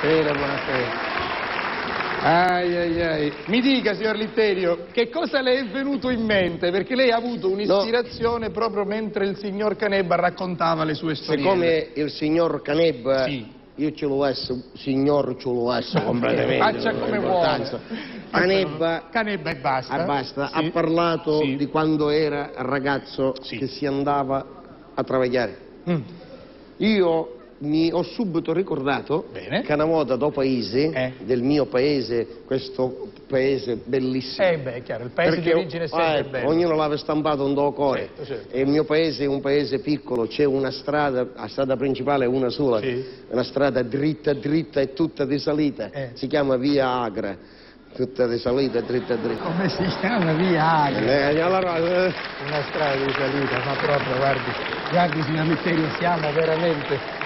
Buonasera, buonasera. Ai. Mi dica, signor Litterio, che cosa le è venuto in mente? Perché lei ha avuto un'ispirazione proprio mentre il signor Canebba raccontava le sue storie. Siccome il signor Canebba, sì, io ce lo esso, signor ce lo esso completamente. Faccia come vuole. Canebba e basta. Basta. Sì. Ha parlato sì. di quando era ragazzo sì. che si andava a travagliare. Io mi ho subito ricordato Bene. che una volta do paese, del mio paese, questo paese bellissimo. È chiaro, il paese di origine è sempre bello. Ognuno l'aveva stampato un do cuore. Certo. E il mio paese è un paese piccolo, c'è una strada, la strada principale è una sola, una strada dritta e tutta di salita, si chiama Via Agra, tutta di salita, dritta. Come si chiama? Via Agra? Una strada di salita, ma proprio, guardi signor Litterio, siamo veramente...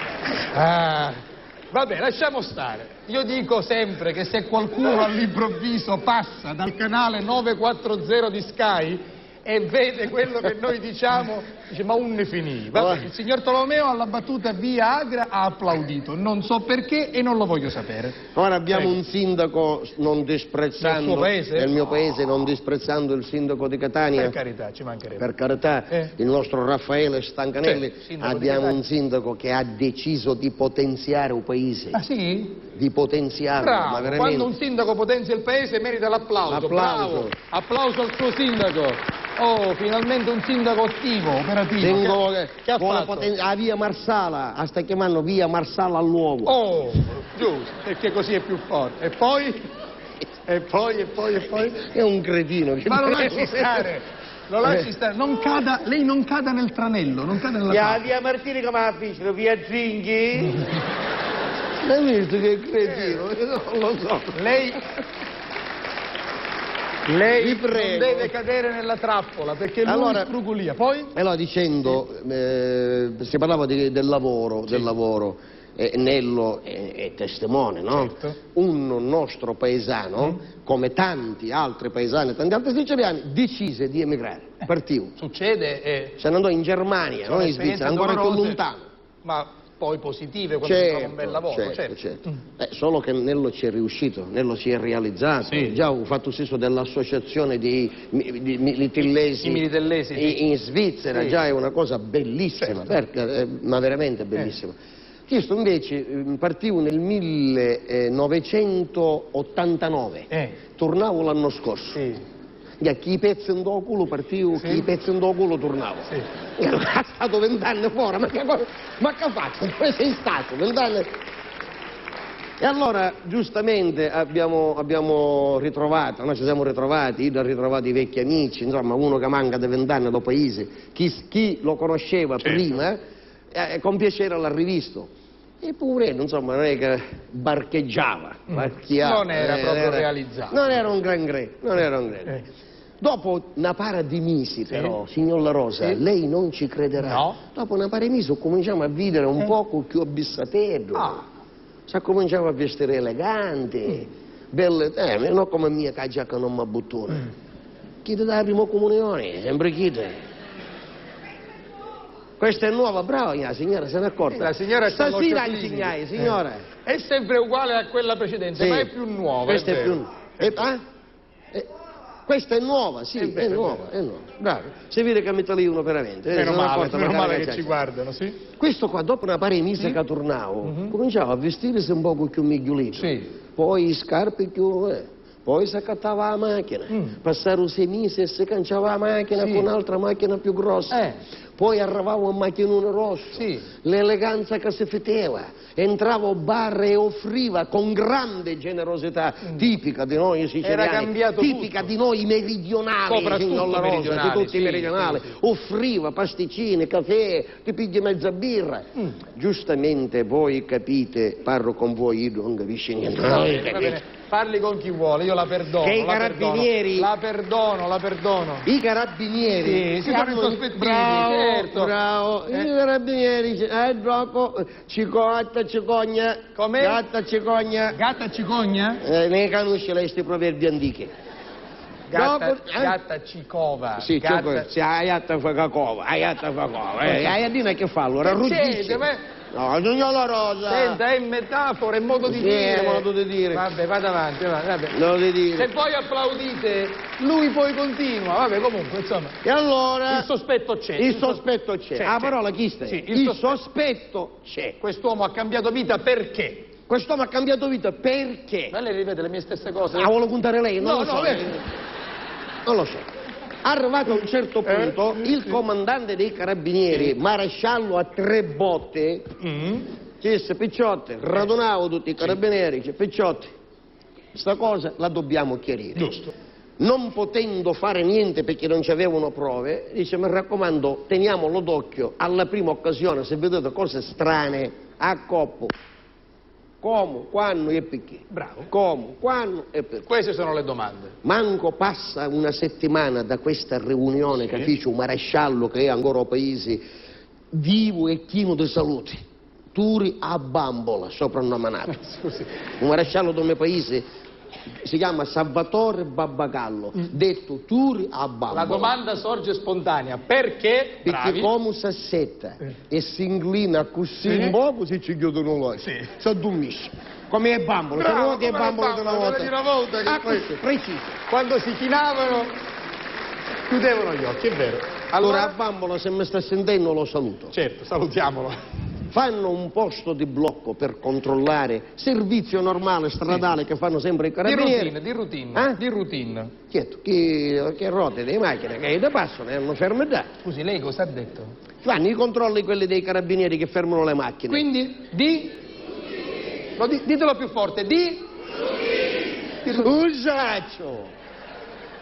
Vabbè, lasciamo stare. Io dico sempre che se qualcuno all'improvviso passa dal canale 940 di Sky e vede quello che noi diciamo, dice ma un ne finì. Vabbè, il signor Tolomeo alla battuta Via Agra ha applaudito, non so perché e non lo voglio sapere. Ora abbiamo un sindaco, non disprezzando nel suo paese? Nel mio paese, non disprezzando il sindaco di Catania. Per carità, ci mancherebbe. Per carità, il nostro Raffaele Stancanelli, abbiamo un sindaco che ha deciso di potenziare un paese. Ah sì? Di potenziarlo, bravo, ma veramente. Quando un sindaco potenzia il paese merita l'applauso. Bravo, applauso al suo sindaco. Oh, finalmente un sindaco attivo, operativo. Che ha fatto? A via Marsala, la sta chiamando via Marsala all'uovo. Oh, giusto, perché così è più forte. E poi? È un cretino. Ma lo lasci stare. Lo lasci stare, lei non cada nel tranello, non cada nella trappola. Via Martini come la vicino, via Zinghi. L'hai visto che cretino? Non lo so. Lei non deve cadere nella trappola perché lui scrugolia. Poi? Allora dicendo, si parlava del lavoro, Nello è testimone, no? Certo. Un nostro paesano, come tanti altri paesani, tanti altri siciliani, decise di emigrare, partì. Succede. Se ne andò in Germania, non in Svizzera, ancora più lontano. Ma poi positive quando si trova un bel lavoro, certo. Solo che Nello ci è riuscito, Nello si è realizzato. Sì. Già ho fatto stesso dell'associazione di militellesi in Svizzera, già è una cosa bellissima, ma veramente bellissima. Questo invece partivo nel 1989, tornavo l'anno scorso. Chi pezzi in do culo partivo, chi pezzi in do culo tornavo. È stato 20 anni fuori, ma che faccio? Dove sei stato? 20 anni? E allora, giustamente, abbiamo ritrovato, noi ci siamo ritrovati, io ho ritrovato i vecchi amici, insomma, uno che manca da 20 anni da paese, chi lo conosceva prima, con piacere l'ha rivisto. E pure, insomma, non è che barcheggiava, non era proprio realizzato. Non era un gran. Dopo una para di mesi, però, signor La Rosa, lei non ci crederà. No. Dopo una para di mesi cominciamo a vivere un poco più abbissatello. Cominciamo a vestire eleganti, belle, non come mia che giacca non mi buttona. Chi ti dà la prima comunione? Sempre chi te. Questa è nuova, brava, la signora se ne è accorta. La signora stasera insegnai, signora. È sempre uguale a quella precedente, ma è più nuova. Questa è più. Questa è nuova, è nuova. Bravo. Si vede che mette lì uno veramente. Meno male che ci guardano, sì. Questo qua, dopo una pare mese che tornavo, cominciava a vestirsi un po' più migliolino. Poi scarpe più. Poi si accattava la macchina, passarono 6 mesi e si canciava la macchina con un'altra macchina più grossa. Poi arrivava un macchinone rosso, l'eleganza che si feteva, entrava al bar e offriva con grande generosità, tipica di noi siciliani, tipica di noi meridionali, signor La Rosa, di tutti i meridionali, offriva pasticcini, caffè, ti pigli mezza birra. Giustamente voi capite, parlo con voi, io non capisco niente. Parli con chi vuole, io la perdono. Che i carabinieri. La perdono. I carabinieri. Si fanno insospettiti. Bravo. I carabinieri. Gioco. Cicotta, cicogna. Come? Gatta, cicogna. Gatta, cicogna? Ne conosce lei questi proverbi antichi. Gatta cicova. Sì, gatta fa cacova. Gatta fa cova. Che fa allora? Ruggisse. No, signor La Rosa! Senta, è metafora, è modo di dire. È modo di dire. Vabbè, vada avanti, vabbè. Modo di dire. Se poi applaudite, lui poi continua. Vabbè, comunque, insomma. E allora... Il sospetto c'è. Il sospetto c'è. C'è, La c'è. parola chi sta? Sì, il sospetto c'è. Quest'uomo ha cambiato vita perché? Quest'uomo ha cambiato vita perché? Ma lei ripete le mie stesse cose? Ah, vuole puntare lei? Non No, lo so. no, vedi. Non lo so. Arrivato a un certo punto, il comandante dei carabinieri, maresciallo a 3 botte, disse: Picciotti, radunavo tutti i carabinieri, dice: Picciotti, sta cosa la dobbiamo chiarire. Giusto. Non potendo fare niente perché non ci avevano prove, dice: mi raccomando, teniamolo d'occhio, alla prima occasione, se vedete cose strane, a coppo. Come, quando e perché? Bravo. Come, quando e perché? Queste sono le domande. Manco passa una settimana da questa riunione che fece un maresciallo che è ancora a paese vivo e pieno di salute. Turi a bambola, soprannominato. Scusi. Un maresciallo del mio paese si chiama Salvatore Babbagallo, detto Turi a bambola. La domanda sorge spontanea. Perché? Perché Bravi. come si assetta e si inclina così un po', si ci chiudono l'occhio. Sì. Si addormisce. Come è bambolo, se Bravo, non è come bambolo le di una bambole, volta. di una volta che Ah, poi- così, preciso. Quando si chinavano, chiudevano gli occhi, è vero. Allora Allora, a bambolo, se mi sta sentendo, lo saluto. certo, salutiamolo. Fanno un posto di blocco per controllare servizio normale stradale che fanno sempre i Di carabinieri. routine. Di routine. Chiedo, che rotte delle macchine che da passano, non fermità. Scusi, lei cosa ha detto? Fanno i controlli quelli dei carabinieri che fermano le macchine. Quindi, ditelo più forte, Usaccio!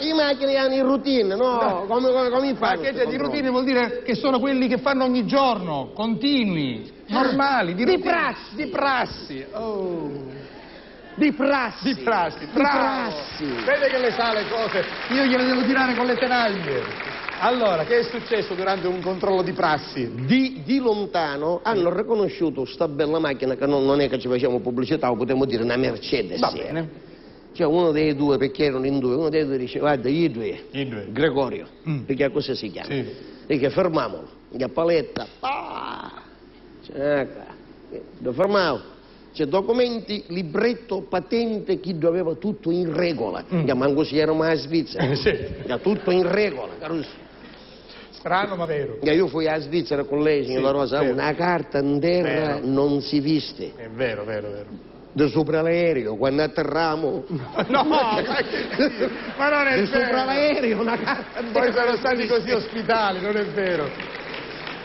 I macchine hanno in routine, no? Come Ma fanno? che questi di controlli? routine vuol dire che sono quelli che fanno ogni giorno, continui, normali, di routine. prassi. Di prassi. Oh. Di prassi! Di prassi, Di bravo. prassi! Vede che le sa le cose, io gliele devo tirare con le tenaglie. Allora, che è successo durante un controllo di prassi? Di lontano hanno riconosciuto sta bella macchina che non è che ci facciamo pubblicità, o potremmo dire una Mercedes. Va bene. Cioè uno dei due, perché erano in due, uno dei due dice: guarda, i due, Gregorio, perché così si chiama. Sì. Dice: fermiamolo, la paletta, lo fermiamo. C'è documenti, libretto, patente, chi doveva tutto in regola. Manco si era mai a Svizzera. Sì. Era tutto in regola, caruso. Strano ma vero. Io fui a Svizzera con lei, signor La Rosa, vero. una carta in terra Vero. non si viste. È vero, vero. Da sopra l'aereo, quando atterramo. No, ma non è Da vero. sopra l'aereo, una carta in terra. Poi sono stati così ospitali, non è vero.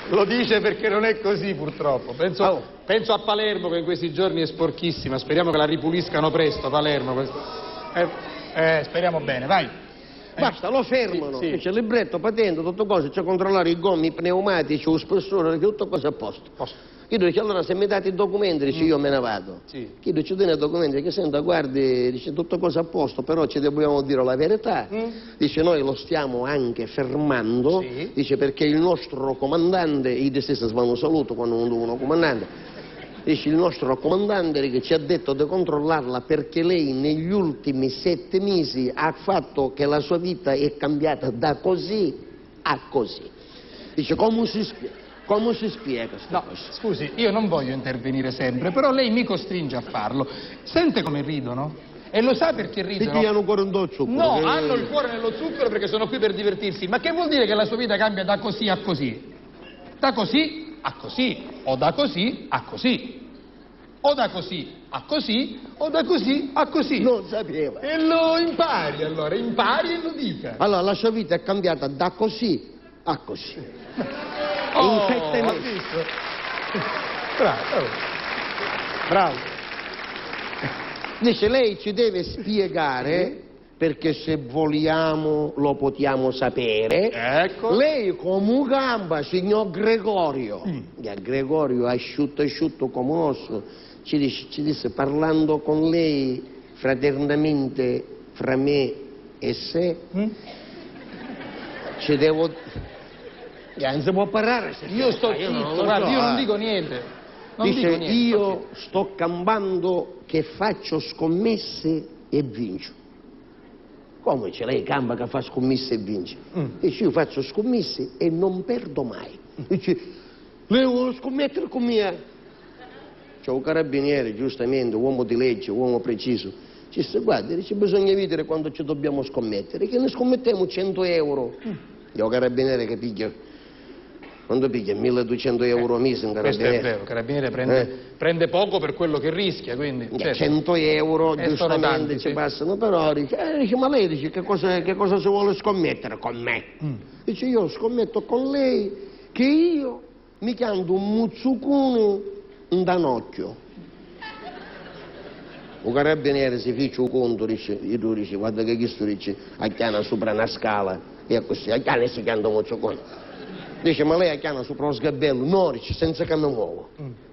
Lo dice perché non è così purtroppo. Penso a Palermo che in questi giorni è sporchissima, speriamo che la ripuliscano presto Palermo. Speriamo bene, vai. Basta, lo fermano, Sì. c'è il libretto, patente, tutto cosa, c'è controllare i gommi, i pneumatici, lo spessore, tutto cosa a posto. Chiedo, dice: allora se mi date i documenti, dice, io me ne vado. Sì. Chiedo, ci tiene i documenti, che senta, guardi, dice, tutto cosa a posto, però ci dobbiamo dire la verità. Dice, noi lo stiamo anche fermando, Sì. dice, perché il nostro comandante, io stesso fanno un saluto quando non uno comandante, dice, il nostro comandante che ci ha detto di controllarla perché lei negli ultimi 7 mesi ha fatto che la sua vita è cambiata da così a così. Dice, come si spiega sta No, cosa? scusi, io non voglio intervenire sempre, però lei mi costringe a farlo. Sente come ridono? E lo sa perché ridono? Perché hanno ancora un doccio? No, hanno il cuore nello zucchero perché sono qui per divertirsi. Ma che vuol dire che la sua vita cambia da così a così? Da così a così, o da così a così. O da così a così, o da così a così. Non sapeva. E lo impari allora, impari e lo dica. Allora, la sua vita è cambiata da così a così. Oh, in 7 ha mesi. visto? Bravo. Dice, lei ci deve spiegare, perché se vogliamo lo possiamo sapere. Ecco. Lei come gamba, signor Gregorio. Gregorio asciutto come un osso, ci disse, parlando con lei fraternamente fra me e sé, ci devo... non si può parlare. Io sto zitto, guarda, io non dico niente. Non Dice, dico niente. io sto campando che faccio scommesse e vincio. Come c'è lei campa che fa scommesse e vince? Dice, io faccio scommesse e non perdo mai. Dice, lei vuole scommettere con me? C'è un carabiniere, giustamente, uomo di legge, uomo preciso. Ci disse, guarda, dice, bisogna vedere quando ci dobbiamo scommettere, che ne scommettiamo 100 euro. Io carabiniere che piglia, quando piglia 1200 euro a mese un Questo carabiniere. è vero, il carabiniere prende poco per quello che rischia, quindi... certo. 100 euro, giustamente, tanti, ci sì. passano, però dice, ma lei dice che cosa si vuole scommettere con me? Dice, io scommetto con lei che io mi canto un muzzucone un danocchio. Un carabiniere si fece un conto, dice, e tu dici, guarda che questo dice, acchiana sopra una scala, e così, acchiana si canta un muzzucone. Dice, ma lei acchiana sopra uno sgabello? No, dice, senza che mi muovo.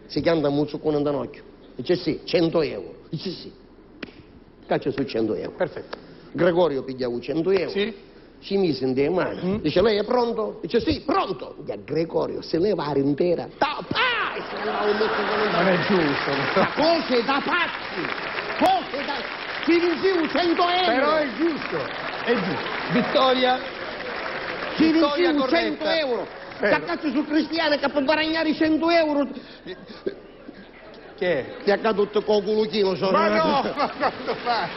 Si canta un muzzucone un danocchio. Dice, sì, 100 euro. Dice, sì. Caccia su 100 euro. Perfetto. Gregorio pigliava 100 euro. Sì. Ci mise in delle mani. Dice, lei è pronto? Dice, sì, pronto. E Gregorio se levava intera. E se andava un muzzucone. Non è giusto. Ma cose da pazzi. Cose da... Ci vincevo 100 euro. Però è giusto. È giusto. Vittoria. Ci Vittoria vincevo 100 corretta. euro. Vero. Caccaccio su Cristiane che per guadagnare 100 euro... Che è? Ti ha caduto con culuchino. Ma no, ma quando fai?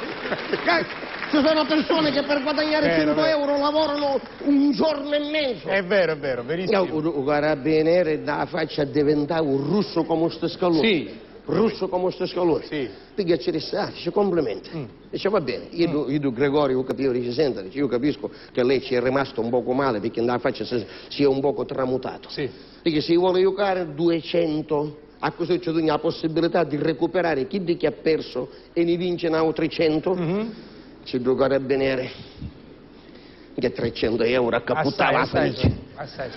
Ci sono persone che per guadagnare Vero, 100 vero. euro lavorano un giorno e mezzo. È vero, verissimo. Un carabiniere da faccia diventava un russo come sto scalone. Sì. Russo come sto scalone. Sì. Perché ci disse, dice, complimenti. Dice, va bene. Io Gregorio capivo, dice, senta, dice, io capisco che lei ci è rimasto un poco male perché nella faccia si è un poco tramutato. Sì. Dice, se vuole giocare 200, a così c'è la possibilità di recuperare chi di chi ha perso e ne vince un altro 100. Ci due carabinieri che 300 euro accaputtava la famiglia. Assai.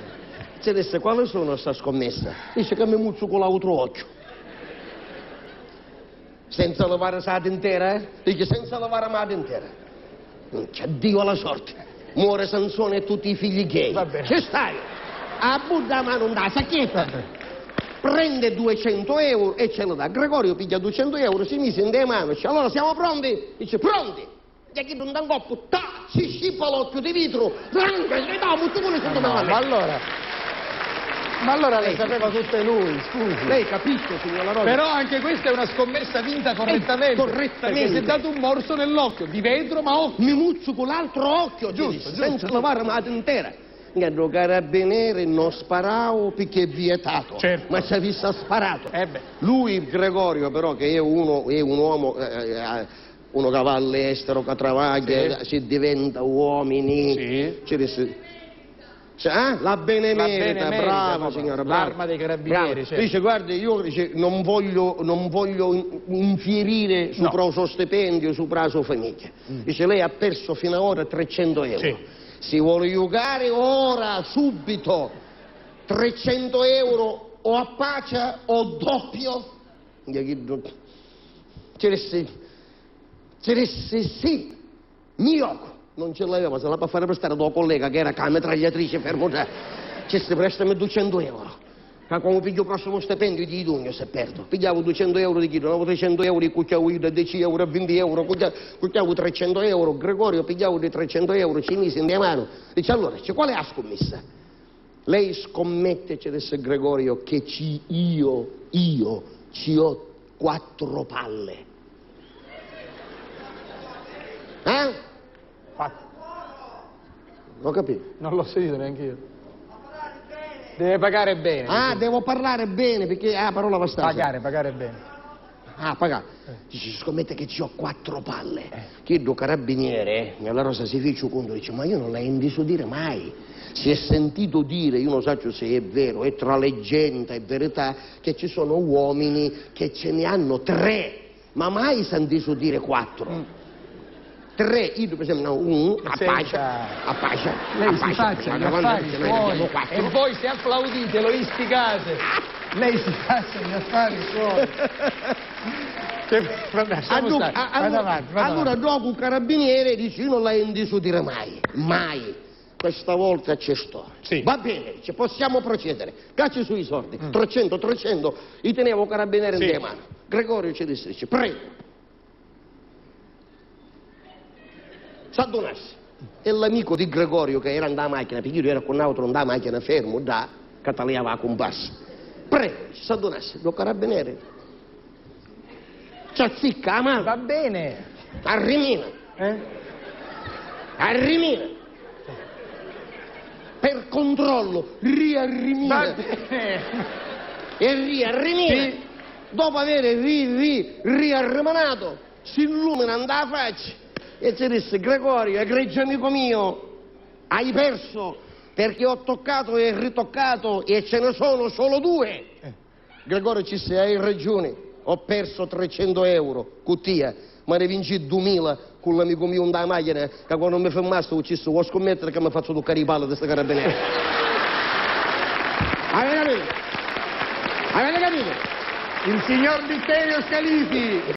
Ci disse, quali sono questa scommessa? Dice che mi muzzo con l'altro occhio. Senza levare la intera, eh? Dice, senza levare la intera. Non c'è Dio alla sorte. Muore Sansone e tutti i figli gay. Va bene. Ci stai? A Buddha ma non dà sacchetta. Prende 200 euro e ce lo dà. Gregorio piglia 200 euro, si mise in delle mani. Dice, allora siamo pronti? Dice, pronti. E chi non dà un coppo, si scippa l'occhio di vetro, tranca, gli dà un muzzicone sotto la mano. Ma allora le sapeva tutte lui, scusi. Lei capisce, signora Rosa? Però anche questa è una scommessa vinta correttamente. Correttamente. Perché si è dato un morso nell'occhio, di vetro ma occhio. Mi muzzo con l'altro occhio, Giusto. senza lavare la intera. Il carabiniere non sparavo perché è vietato, Certo. ma ci ha visto sparato. Beh. Lui, Gregorio, però, che è un uomo, uno che va all'estero, che travaglia, si diventa uomini. Sì. Ci disse, la benemerita, brava proprio. signora, brava. L'arma dei carabinieri, Brava. certo. Dice, guardi, io dice, non voglio infierire sopra il suo stipendio, sopra la sua famiglia. Dice, lei ha perso fino ad ora 300 euro. Sì. Si vuole giocare ora, subito, 300 euro o a pace o doppio? Ci disse sì, mi gioco. Non ce l'aveva, se la fa fare prestare da collega che era la metragliatrice fermo già. Ci si prestami 200 euro. Ma quando piglio il prossimo stipendio di Idugno se perdo. Pigliavo 200 euro di chi, non avevo 300 euro di cucciavo io da 10 euro a 20 euro, cucciavo 300 euro, Gregorio pigliavo di 300 euro, ci mise in mano. Dice, allora, qual è la scommessa? Lei scommette, ci disse Gregorio, che io ci ho 4 palle. Ho capito. Non l'ho sentito neanche io. Deve pagare bene. Devo parlare bene perché parola abbastanza. Pagare bene. Pagare. Dice, scommette che ci ho 4 palle. Chiedo carabiniere, nella Rosa si fece conto, dice, ma io non l'ho indiso dire mai. Si è sentito dire, io non so se è vero, è tra leggenda e verità, che ci sono uomini che ce ne hanno 3, ma mai sentito dire 4. 3, io per esempio, a pace. Lei si faccia gli affari suoi e voi se applaudite lo istigate. Lei si faccia gli affari suoi. Allora dopo un carabiniere dice, io non la indiso dire mai. Questa volta ci sto. Sì. Va bene, possiamo procedere. Cacci sui soldi, 300, io tenevo carabiniere in mano. Gregorio ci dice, prego. S'addonasse. E l'amico di Gregorio che era andata macchina, perché io ero con un altro andava macchina fermo, che tagliava la compassa. Prego, s'addonasse, lo carabiniere Ci azzicca la mano. Va bene. Arrimina. Arrimina. Per controllo, riarrimina. Va bene. E riarrimina. Sì. Dopo aver riarriminato, si illumina andava la faccia e ci disse: Gregorio, egregio amico mio, hai perso perché ho toccato e ritoccato e ce ne sono solo 2. Gregorio ci disse: hai ragione, ho perso 300 euro, cuttia, ma ne vinci 2000 con l'amico mio da macchina, che quando mi fermasse ho deciso: vuoi scommettere che mi faccio toccare i pali di questa carabinieri? Avete capito? Avete capito? Il signor Vittorio Scalisi.